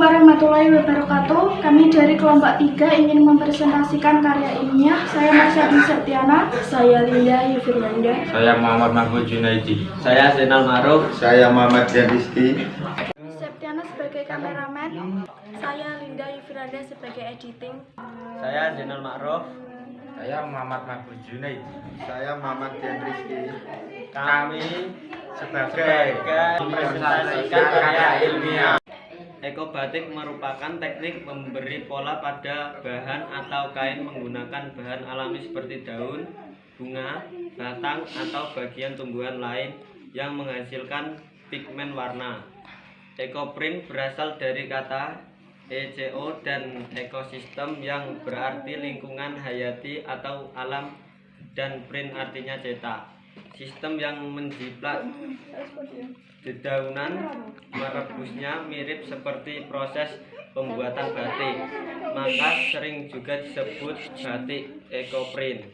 warahmatullahi wabarakatuh. Kami dari kelompok 3 ingin mempresentasikan karya ilmiah. Saya Marsha Septiana. Saya Linda Yufirnanda. Saya Muhammad Mahfud Junaidi. Saya Zainal Maruf. Saya Muhammad Rizky. Septiana sebagai kameramen. Saya Linda Yufirnanda sebagai editing. Saya Zainal Maruf. Saya Muhammad Mahfud Junaidi. Saya Muhammad Rizky. Kami sebagai mempresentasikan karya ilmiah. Ekobatik merupakan teknik memberi pola pada bahan atau kain menggunakan bahan alami seperti daun, bunga, batang, atau bagian tumbuhan lain yang menghasilkan pigmen warna. Ekoprint berasal dari kata ECO dan ekosistem yang berarti lingkungan hayati atau alam, dan print artinya cetak. Sistem yang menjiplak dedaunan merebusnya mirip seperti proses pembuatan batik, maka sering juga disebut batik ekoprint.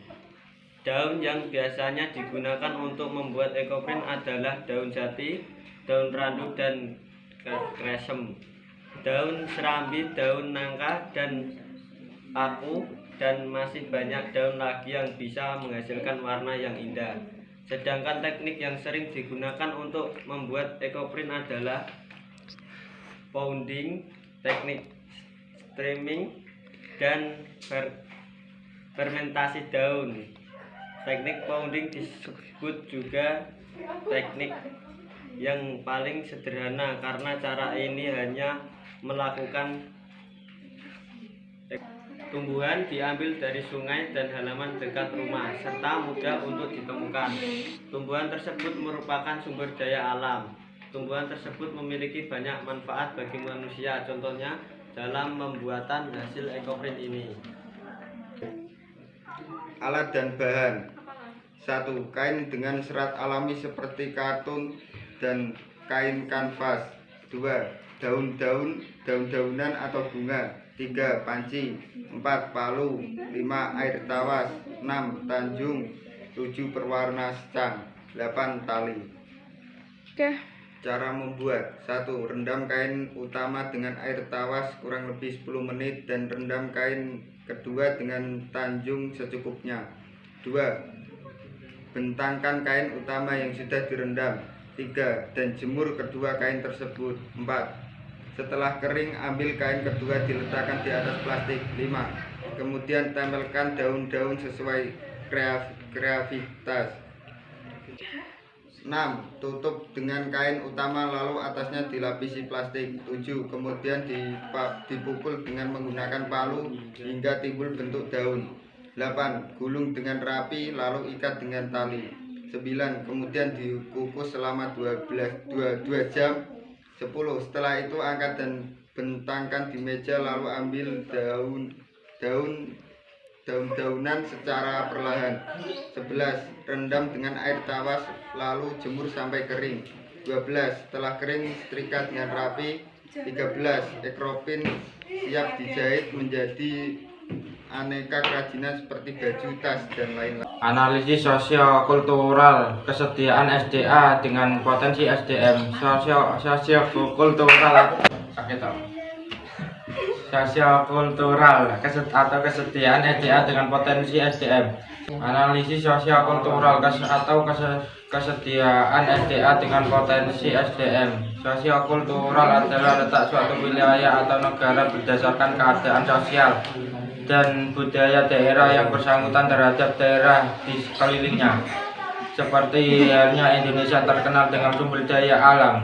Daun yang biasanya digunakan untuk membuat ekoprint adalah daun jati, daun randu, dan kresem, daun serambi, daun nangka, dan paku, dan masih banyak daun lagi yang bisa menghasilkan warna yang indah. Sedangkan teknik yang sering digunakan untuk membuat ekoprint adalah pounding, teknik streaming, dan fermentasi daun. Teknik pounding disebut juga teknik yang paling sederhana karena cara ini hanya melakukan tumbuhan diambil dari sungai dan halaman dekat rumah, serta mudah untuk ditemukan. Tumbuhan tersebut merupakan sumber daya alam. Tumbuhan tersebut memiliki banyak manfaat bagi manusia, contohnya dalam pembuatan hasil ekoprint ini. Alat dan bahan. 1. Kain dengan serat alami seperti katun dan kain kanvas. 2. Daun-daunan atau bunga. 3. Panci. 4. Palu. 5. Air tawas. 6. Tanjung. 7. Perwarna secang. 8. Tali. Oke. Cara membuat. 1. Rendam kain utama dengan air tawas kurang lebih 10 menit dan rendam kain kedua dengan tanjung secukupnya. 2. Bentangkan kain utama yang sudah direndam. 3. Dan jemur kedua kain tersebut. 4. Setelah kering, ambil kain kedua diletakkan di atas plastik. 5. Kemudian tempelkan daun-daun sesuai kreativitas. 6. Tutup dengan kain utama lalu atasnya dilapisi plastik. 7. Kemudian dipukul dengan menggunakan palu hingga timbul bentuk daun. 8. Gulung dengan rapi lalu ikat dengan tali. 9. Kemudian dikukus selama 2 jam. 10. Setelah itu angkat dan bentangkan di meja lalu ambil daun-daunan secara perlahan. 11. Rendam dengan air tawas lalu jemur sampai kering. 12. Setelah kering setrika dengan rapi. 13. Ekoprint siap dijahit menjadi aneka kerajinan seperti baju, tas, dan lain-lain. Analisis sosiokultural, kesediaan SDA dengan potensi SDM. Sosiokultural atau kesediaan SDA dengan potensi SDM. Analisis sosiokultural atau kesediaan SDA dengan potensi SDM. Sosiokultural adalah letak suatu wilayah atau negara berdasarkan keadaan sosial dan budaya daerah yang bersangkutan terhadap daerah di sekelilingnya. Seperti halnya Indonesia terkenal dengan sumber daya alam,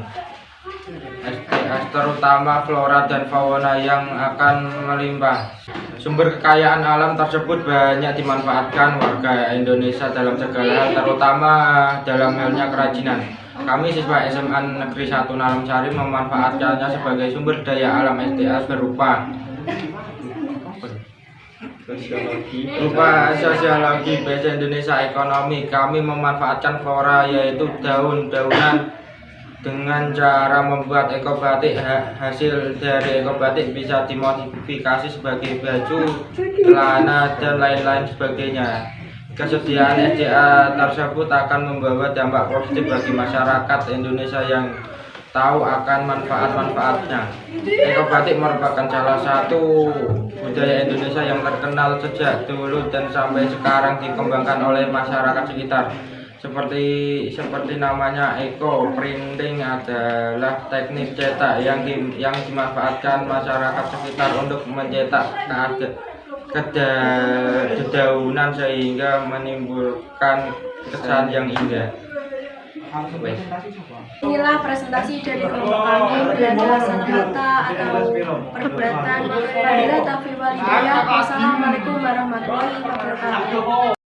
SDA terutama flora dan fauna yang akan melimpah. Sumber kekayaan alam tersebut banyak dimanfaatkan warga Indonesia dalam segala hal, terutama dalam halnya kerajinan. Kami siswa SMA Negeri 1 Nalam Sari memanfaatkannya sebagai sumber daya alam SDA berupa sosiologi, bahasa Indonesia, ekonomi. Kami memanfaatkan flora yaitu daun-daunan dengan cara membuat ekobatik. Hasil dari ekobatik bisa dimodifikasi sebagai baju, celana, dan lain-lain sebagainya. Kesediaan SDA tersebut akan membawa dampak positif bagi masyarakat Indonesia yang tahu akan manfaat-manfaatnya. Ekobatik merupakan salah satu budaya Indonesia yang terkenal sejak dulu dan sampai sekarang dikembangkan oleh masyarakat sekitar. Seperti namanya, eco printing adalah teknik cetak yang dimanfaatkan masyarakat sekitar untuk mencetak dedaunan sehingga menimbulkan kesan yang indah. Inilah presentasi dari kelompok kami, belajar sanakata atau perbuatan. Wabillahi taufiq wal hidayah. Wassalamualaikum warahmatullahi wabarakatuh.